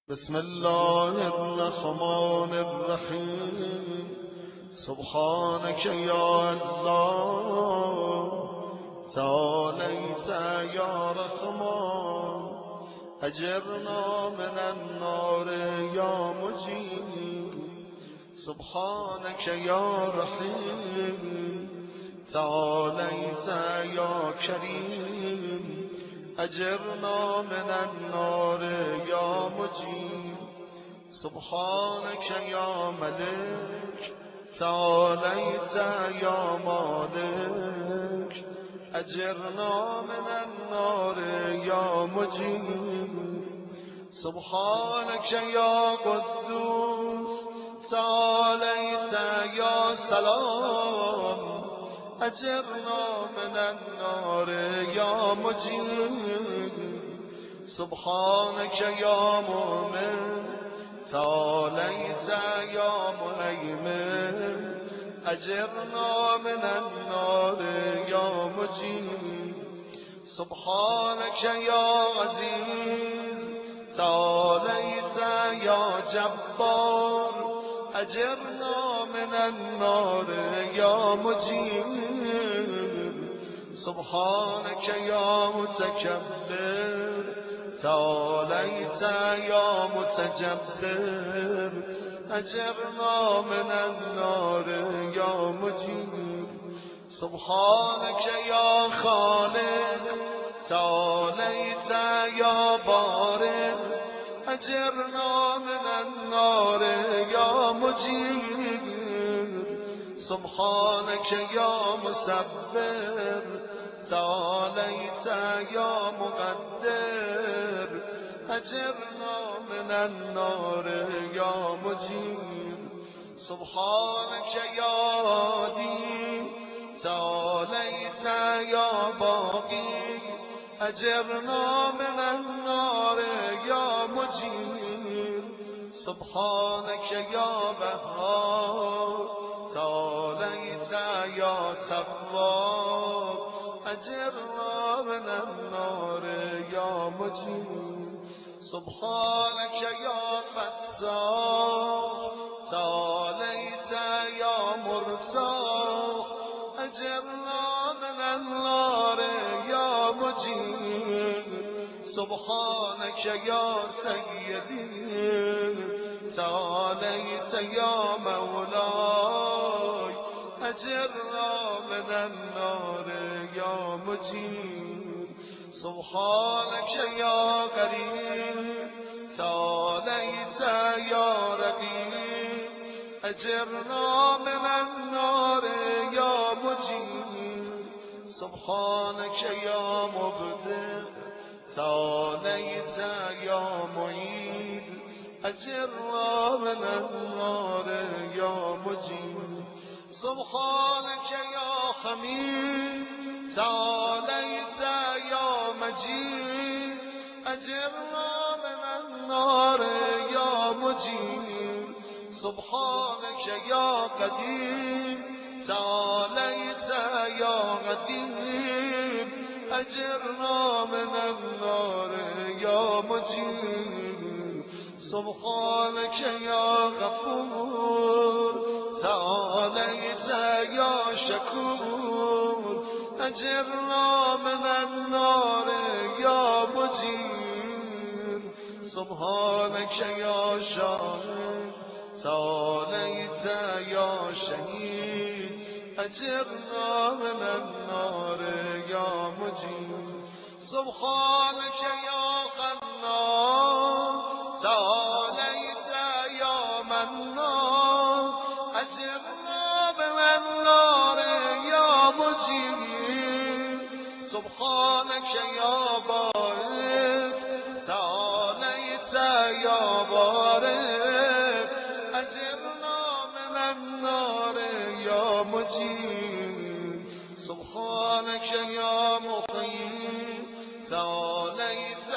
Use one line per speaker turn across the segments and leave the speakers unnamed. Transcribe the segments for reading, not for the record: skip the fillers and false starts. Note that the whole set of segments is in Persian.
بسم الله الرحمن الرحیم سبحانك یا الله تعالیت یا رحمان اجرنا من النار یا مجیب سبحانك یا رحیم تعالیت یا کریم اجرنا من النار یا مجیب سبحانك یا ملک تعالیت یا مالک اجرنا من النار یا مجیب سبحانك یا قدوس تعالیت یا سلام اجرنا من النار یا مجیب سبحانك یا مؤمن تعالیت یا مهیمن اجرنا من النار یا مجیب سبحانك یا عزیز تعالیت یا جبار اجرنا من النار یا مجیب سبحانك یا متکبر تعالیت یا متجبر اجرنا من النار یا مجیب سبحانك یا خالق تعالیت یا بارئ اجرنا من النار یا مجیب سبحانك یا مصور تعالیت یا مقدر اجرنا من النار یا مجیب سبحانك یا هادی تعالیت یا باقی اجرنا من النار یا مجیب سبحانك یا وهاب تعالیت یا تواب اجرنا من النار یا مجیب سبحانك یا فتاح تعالیت یا مرتاح اجرنا من النار یا مجیب سبحانك یا سیدی تعالیت یا مولاي اجرنا من النار یا مجیب سبحانك یا قریب تعالیت یا رقیب اجرنا من النار یا مجیب سبحانك یا مبدع تعالیت یا معید اجرنا من النار یا مجیب سبحانك یا حمید تعالیت یا مجید اجرنا من النار یا مجیب سبحانك یا قدیم تعالیت یا قدیم اجرنا من النار یا مجیب سبحانك یا غفور تعالیت یا شکور اجرنا من النار یا مجیب سبحانك یا شاهد تعالیت یا شهید اجرنا من النار یا مجیب سبحانك یا خنان تعالیت یا منان اجرنا من النار یا مجیب سبحانك یا باعث تعالیت یا وارث اجرنا من النار یا مجیب سبحانك یا مقیم تعالیت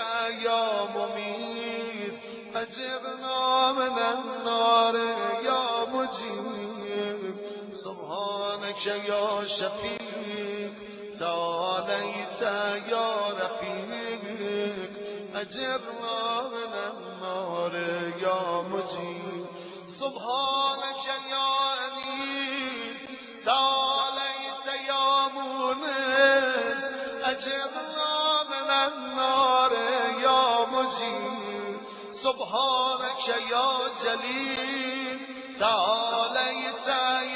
یا ممید اجرنا من النار یا مجیب سبحانك یا شفیع تعالیت یا رفیق أجرنا من النار يا مجيب سبحانك يا أنيس تعاليت يا مونس أجرنا من النار يا مجيب سبحانك يا جليل تعاليت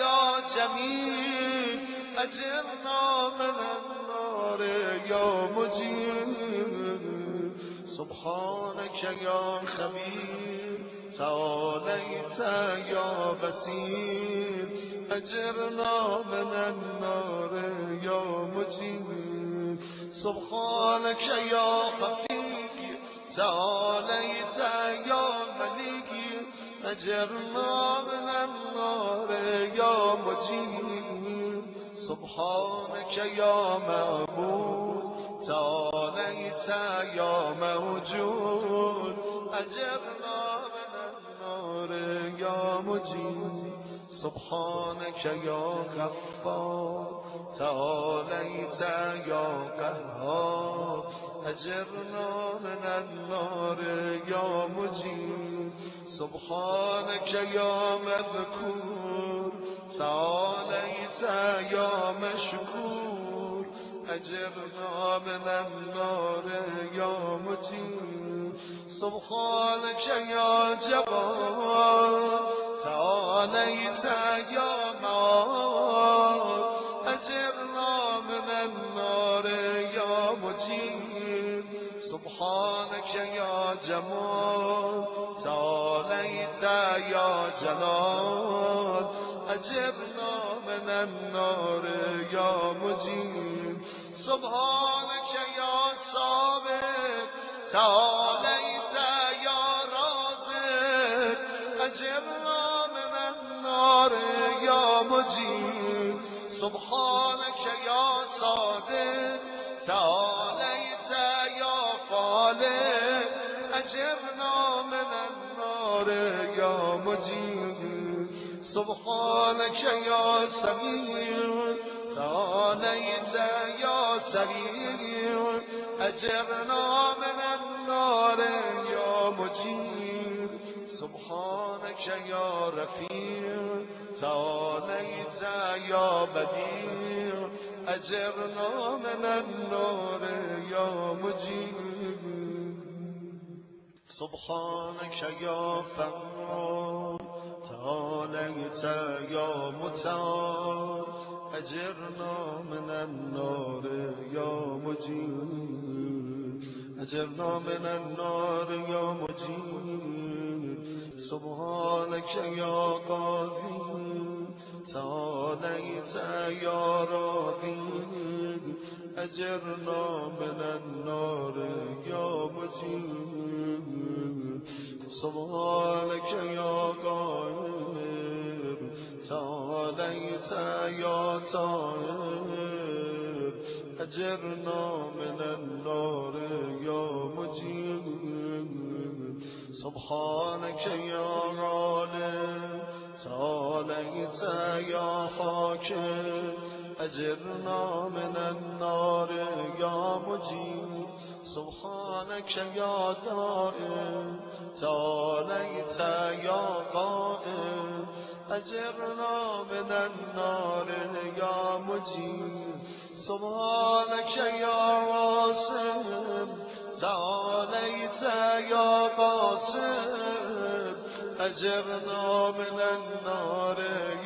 يا جميل أجرنا من النار يا مجيب سبحانك يا خبير تعاليت يا بصير أجرنا من النار يا مجيب سبحانك يا خفي تعاليت يا مليك أجرنا من النار يا مجيب سبحانك يا معبود تعاليت يا موجود أجرنا من النار يا مجيب سبحانك يا غفار تعاليت يا قهار أجرنا من النار يا مجيب سبحانك يا مذكور تعاليت يا مشكور أجرنا من النار يا مجيب سبحانك يا جبار تعاليت يا معار أجرنا من النار يا مجيب سبحانك يا جمال تعاليت يا جلال أجرنا من النار يا مجيب سبحانك يا صابر تعاليت يا رازق أجرنا من النار يا مجيب سبحانك يا صادق تعاليت يا فالق أجرنا من النار يا مجيب سبحانك يا سميع تعاليت يا سريع أجرنا من النار يا مجيب سبحانك يا رفيع تعاليت يا بديع أجرنا من النار يا مجيب سبحانك يا فرمان تعاليت يا متعال أجرنا من النار يا مجيب أجرنا من النار يا مجيب سبحانك يا قاضي تعاليت يا راضي أجرنا من النار يا مجيب سبحانك يا قاهر تعاليت يا طاهر أجرنا من النار يا مجيب سبحانك يا عالم تعاليت يا حاكم أجرنا من النار يا مجيب سبحانك يا دائم تعاليت يا قائم أجرنا من النار يا مجيب سبحانك يا عاصم تعاليت يا قاسم أجرنا من النار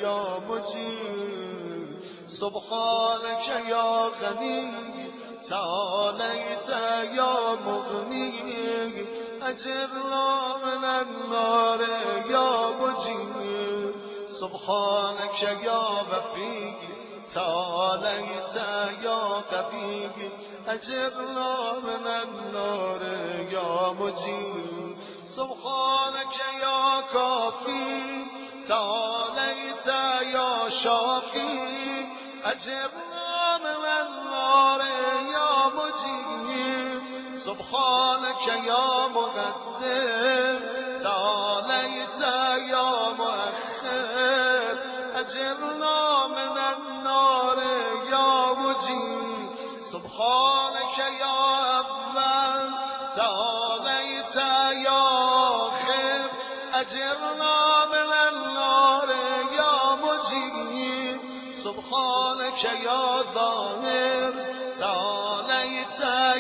يا مجيب سبحانك يا غني تعاليت يا مغني أجرنا من النار يا مجيب سبحانك يا وفي تعاليت يا قوي أجرنا من النار يا مجيب سبحانك يا كافي تعاليت يا شافي أجرنا من النار يا مجيب سبحانك يا مقدم تعاليت يا مؤخر أجرنا من النار يا مجيب سبحانك يا أول تعاليت يا خير أجرنا من النار يا مجيب سبحانك يا ظاهر تعاليت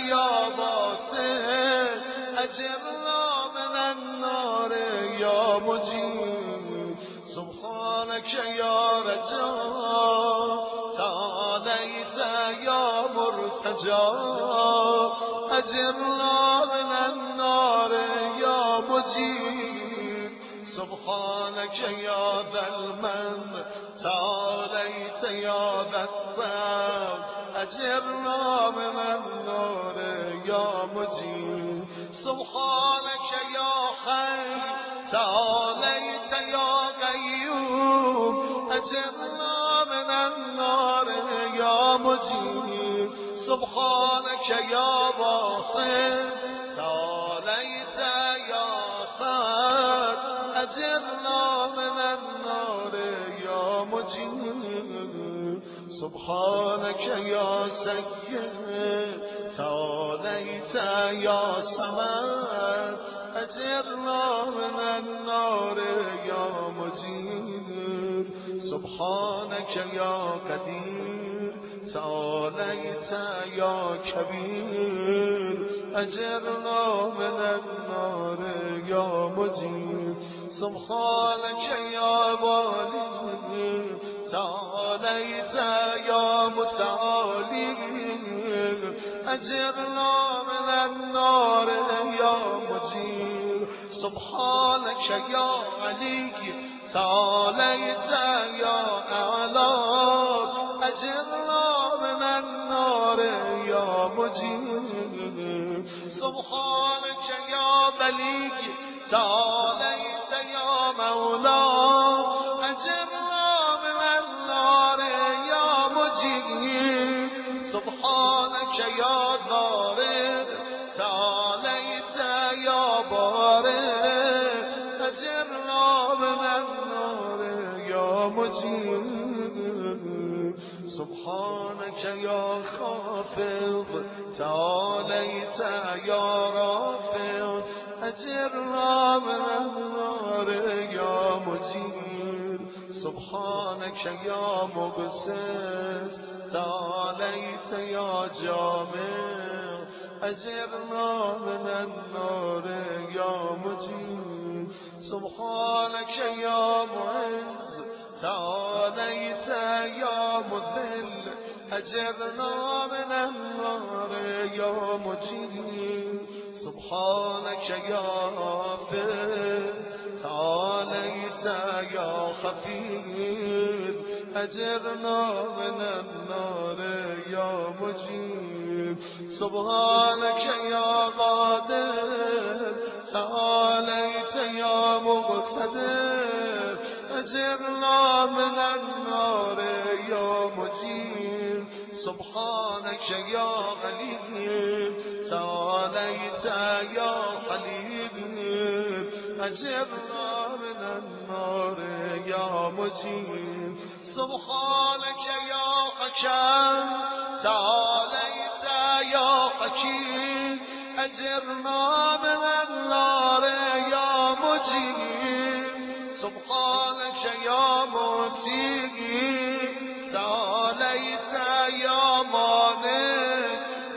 يا باطن أجرنا من النار يا مجيب سبحانك يا رجاء تعاليت يا مرتجى أجرنا من النار يا مجيب سبحانك يا ذا المن تعاليت يا ذا الطاب أجرنا من النار يا مجيب سبحانك يا حي تعاليت يا قيوم أجرنا من النار يا مجيب سبحانك يا باطن تعاليت يا خير أجرنا من النار يا مجيب سبحانك يا سيد تعاليت يا سمد أجرنا من النار يا مجيب سبحانك يا قدير تعاليت يا كبير أجرنا من النار يا مجيب سبحانك يا والي تعاليت يا متعالي أجرنا من النار يا مجيب سبحانك يا علي تعاليت يا أعلى أجرنا من النار يا مجيب سبحانك يا بليغ تعاليت يا مولا أجرنا من النار يا مجيب سبحانك يا ضارب تعاليت يا بارئ أجرنا من النار يا مجيب سبحانك يا خافض تعاليت يا رافع أجرنا من النار يا مجيب سبحانك يا مبسط تعاليت يا جامع أجرنا من النار يا مجيب سبحانك يا معز تعاليت يا مذل أجرنا من النار يا مجيب سبحانك يا غافر تعاليت يا خفيف أجرنا من النار يا مجيب سبحانك يا قادر تعاليت يا مقتدر أجرنا من النار يا مجيب سبحانك يا عليم تعاليت يا حليم أجرنا من النار يا مجيب سبحانك يا حكم تعاليت يا حكيم أجرنا من النار يا مجيب سبحانك يا موتي تعاليت يا مانع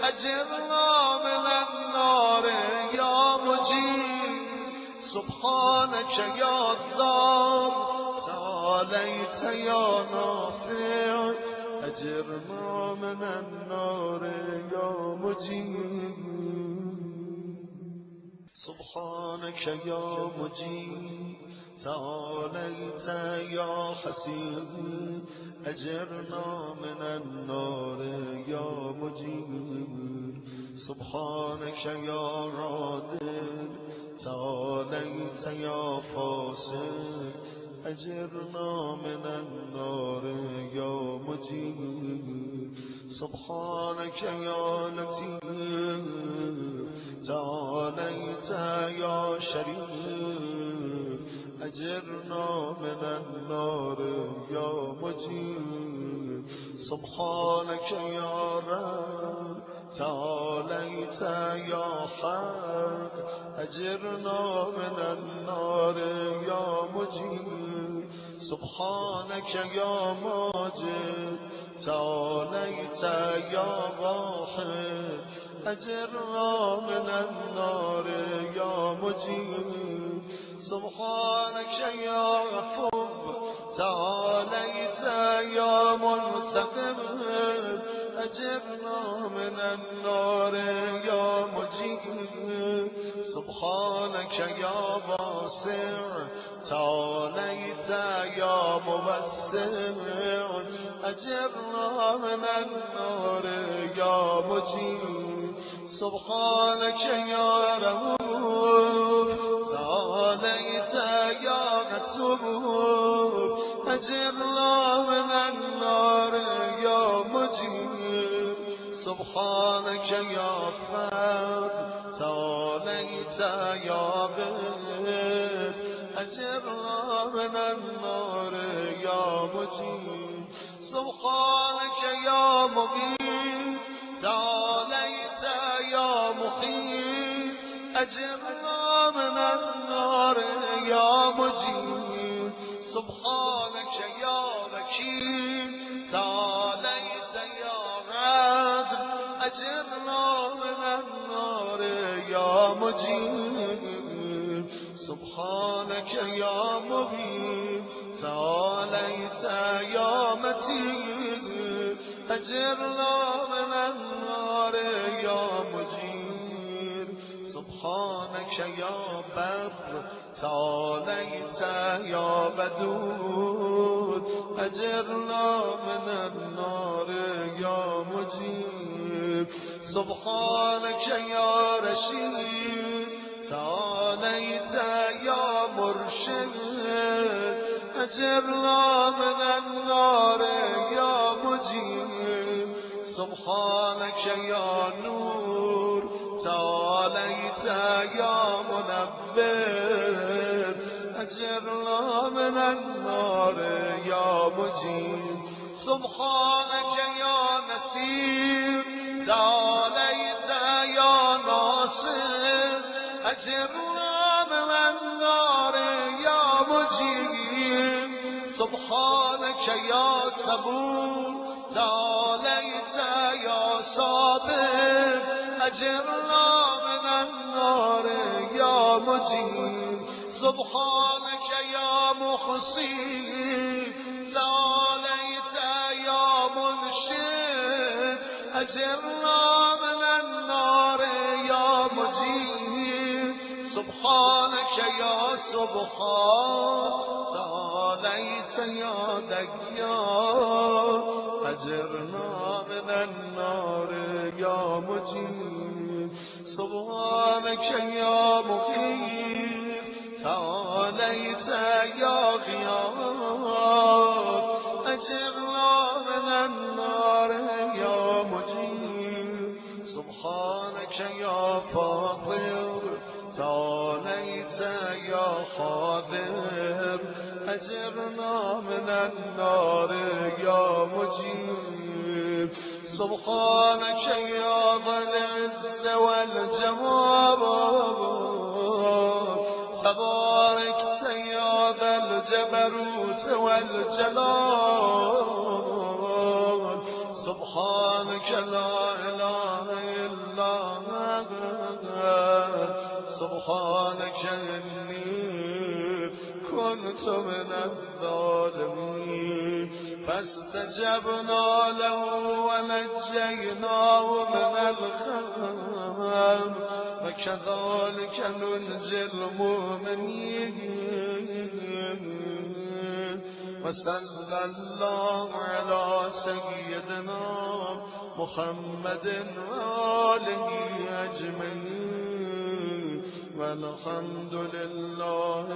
أجرنا من النار يا مجيب سبحانك يا الضار تعاليت يا نافع أجرنا من النار يا مجيب سبحانك يا مجيب تعاليت يا حسين أجرنا من النار يا مجيب سبحانك يا رادل تعاليت يا فاسد أجرنا من النار يا مجيب سبحانك يا لطيف تعاليت يا شريف أجرنا من النار يا مجيب سبحانك يا رب تعاليت عليت يا حق أجرنا من النار يا مجيب سبحانك يا ماجد تعاليت يا واحد أجرنا من النار يا مجيب سبحانك يا غفور تعاليت يا منتقم أجرنا من النار يا مجيب سبحانك يا واسع تعاليت يا مبسم أجرنا من النار يا مجيب سبحانك يا رؤوف تعاليت يا غفور أجرنا من النار يا مجيب سبحانك يا فرد تعاليت يا بيت أجرنا من النار يا مجيب سبحانك يا مغيث تعاليت يا مخيف أجرنا من النار يا مجيب سبحانك يا وكيل تعاليت يا رب أجرنا من النار يا مجيب سبحانك يا مبين تعاليت يا متين أجرنا من النار يا مجيب سبحانك يا بر تعاليت يا بدود أجرنا من النار يا مجيب سبحانك يا رشيد تعاليت يا مرشد أجرنا من النار يا مجيب سبحانك يا نور تعاليت يا منبه أجرنا من النار يا مجيب سبحانك يا نسير تعاليت يا ناصر أجرنا من النار يا مجيب سبحانك يا صبور تعاليت يا صابر أجرنا من النار يا مجيب سبحانك يا محسن تعاليت يا منشد أجرنا من النار يا مجيب سبحانك يا سبحان تعاليت يا ديان أجرنا من النار يا مجيب سبحانك يا مغيث تعاليت يا غياث أجرنا من النار يا مجيب سبحانك يا فاطر تعاليت يا حاضر أجرنا من النار يا مجيب سبحانك يا ذا العز والجمال تباركت يا ذا الجبروت والجلال سبحانك لا إله إلا أنت سبحانك إني كنت من الظالمين فاستجبنا له ونجيناه من الغم وكذلك ننجي المؤمنين وصلى الله على سيدنا محمد وآله أجمعين والحمد لله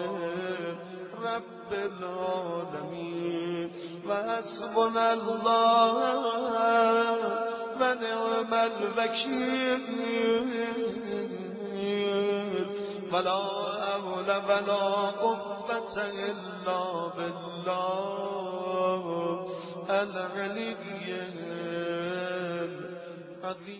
رب العالمين وحسبنا الله ونعم الوكيل ولا حول ولا قوة إلا بالله العلي العظيم.